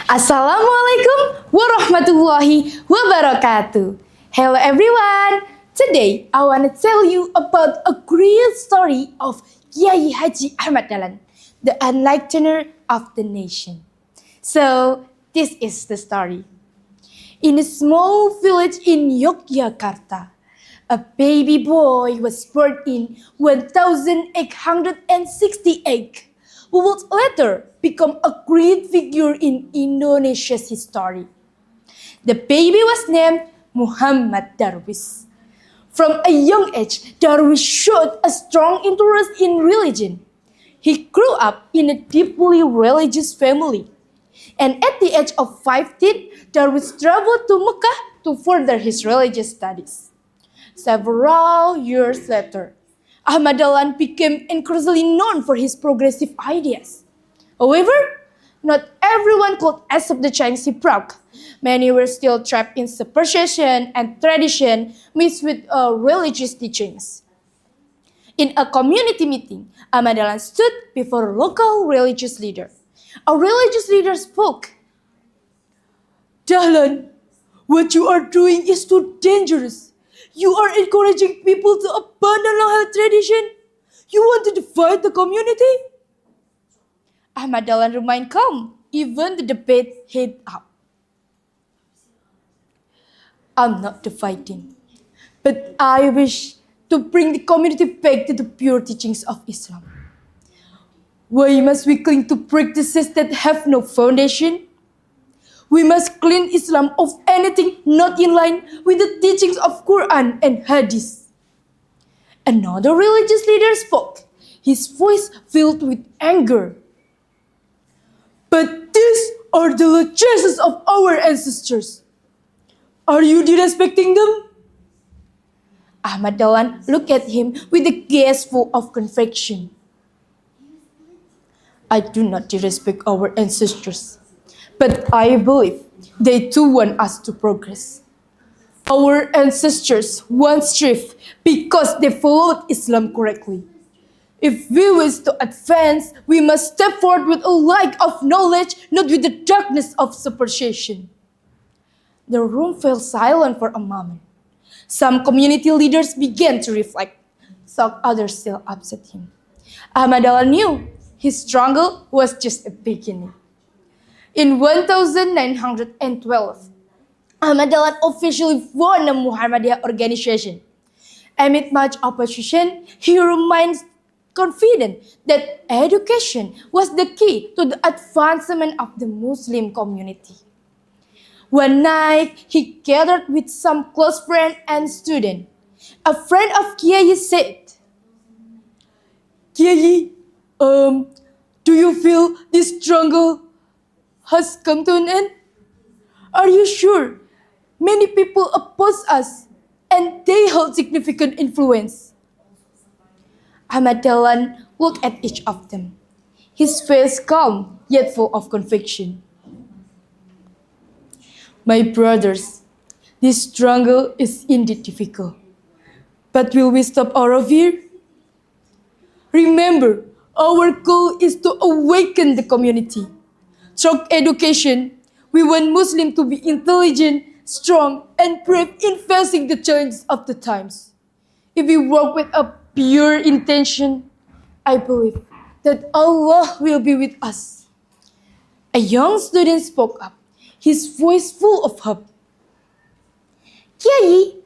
Assalamualaikum warahmatullahi wabarakatuh. Hello everyone. Today I want to tell you about a great story of Kiai Haji Ahmad Dahlan, the enlightener of the nation. So this is the story. In a small village in Yogyakarta, a baby boy was born in 1868, who would later become a great figure in Indonesia's history. The baby was named Muhammad Darwish. From a young age, Darwish showed a strong interest in religion. He grew up in a deeply religious family. And at the age of 15, Darwish traveled to Mecca to further his religious studies. Several years later, Ahmad Dahlan became increasingly known for his progressive ideas. However, not everyone could accept the change he brought. Many were still trapped in superstition and tradition mixed with religious teachings. In a community meeting, Ahmad Dahlan stood before a local religious leader. A religious leader spoke. "Dahlan, what you are doing is too dangerous. You are encouraging people to abandon long-held tradition. You want to divide the community?" Ahmad Dahlan remained calm, even the debate heated up. "I'm not dividing, but I wish to bring the community back to the pure teachings of Islam. Why must we cling to practices that have no foundation? We must clean Islam of anything not in line with the teachings of Quran and Hadith." Another religious leader spoke, his voice filled with anger. "But these are the largesses of our ancestors. Are you disrespecting them?" Ahmad Dahlan looked at him with a gaze full of conviction. "I do not disrespect our ancestors, but I believe they too want us to progress. Our ancestors once thrived because they followed Islam correctly. If we wish to advance, we must step forward with a light of knowledge, not with the darkness of superstition." The room fell silent for a moment. Some community leaders began to reflect, so others still upset him. Ahmad Dahlan knew his struggle was just a beginning. In 1912, Ahmad Dahlan officially formed a Muhammadiyah organization. Amid much opposition, he remained confident that education was the key to the advancement of the Muslim community. One night, he gathered with some close friends and students. A friend of Kiai said, "Kiai, do you feel this struggle has come to an end? Are you sure? Many people oppose us and they hold significant influence." Ahmad Dahlan looked at each of them, his face calm yet full of conviction. "My brothers, this struggle is indeed difficult. But will we stop out of here? Remember, our goal is to awaken the community. Through education, we want Muslims to be intelligent, strong, and brave in facing the challenges of the times. If we work with a pure intention, I believe that Allah will be with us." A young student spoke up, his voice full of hope. "Kiai,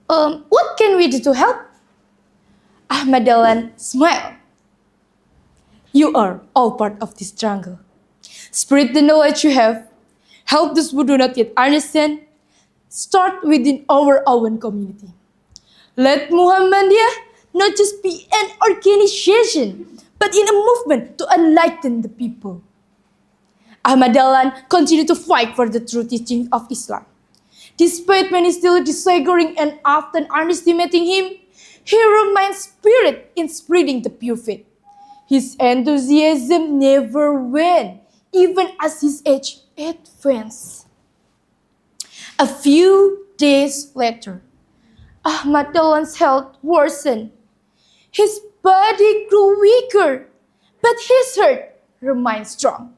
what can we do to help?" Ahmad Dahlan smiled. "You are all part of this struggle. Spread the knowledge you have. Help those who do not yet understand. Start within our own community. Let Muhammadiyah not just be an organization, but in a movement to enlighten the people." Ahmad Dahlan continued to fight for the true teaching of Islam. Despite many still disagreeing and often underestimating him, he remained spirit in spreading the pure faith. His enthusiasm never waned, even as his age advanced. A few days later, Ahmad Dahlan's health worsened. His body grew weaker, but his heart remain strong.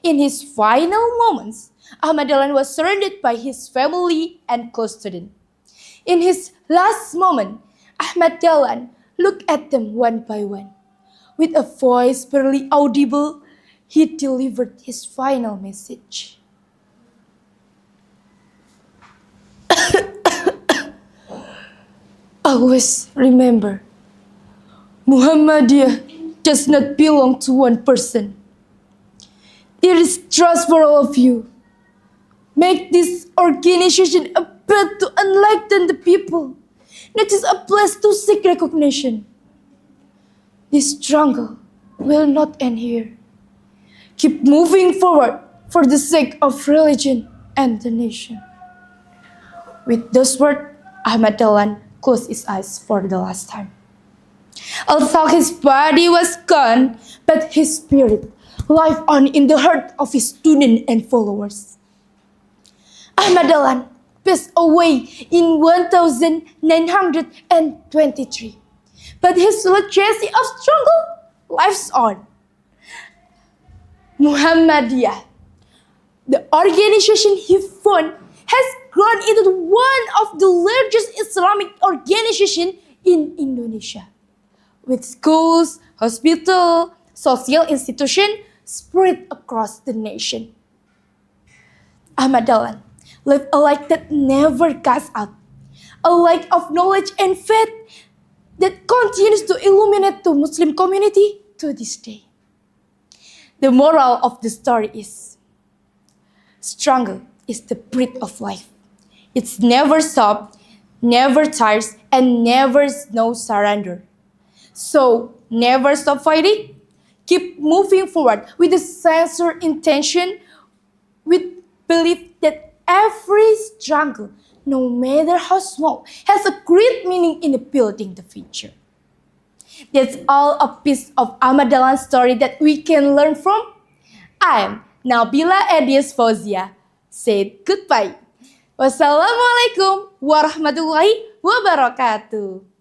In his final moments, Ahmad Dahlan was surrounded by his family and close students. In his last moment, Ahmad Dahlan looked at them one by one. With a voice barely audible, he delivered his final message. Always remember, Muhammadiyah does not belong to one person. It is trust for all of you. Make this organization a path to enlighten the people, not just a place to seek recognition. This struggle will not end here. Keep moving forward for the sake of religion and the nation. With those words, Ahmad Dahlan closed his eyes for the last time. Although his body was gone, but his spirit lived on in the heart of his students and followers. Ahmad Dahlan passed away in 1923, but his legacy of struggle lives on. Muhammadiyah, the organization he founded, has grown into one of the largest Islamic organizations in Indonesia, with schools, hospitals, social institutions spread across the nation. Ahmad Dahlan lived a life that never goes out, a life of knowledge and faith that continues to illuminate the Muslim community to this day. The moral of the story is, struggle is the breath of life. It's never stops, never tires, and never no surrender. So never stop fighting. Keep moving forward with a sincere intention, with belief that every struggle, no matter how small, has a great meaning in building the future. That's all a piece of Ahmad Dahlan's story that we can learn from. I'm Nabillah Edies Fauziyah. Say goodbye. Wassalamualaikum warahmatullahi wabarakatuh.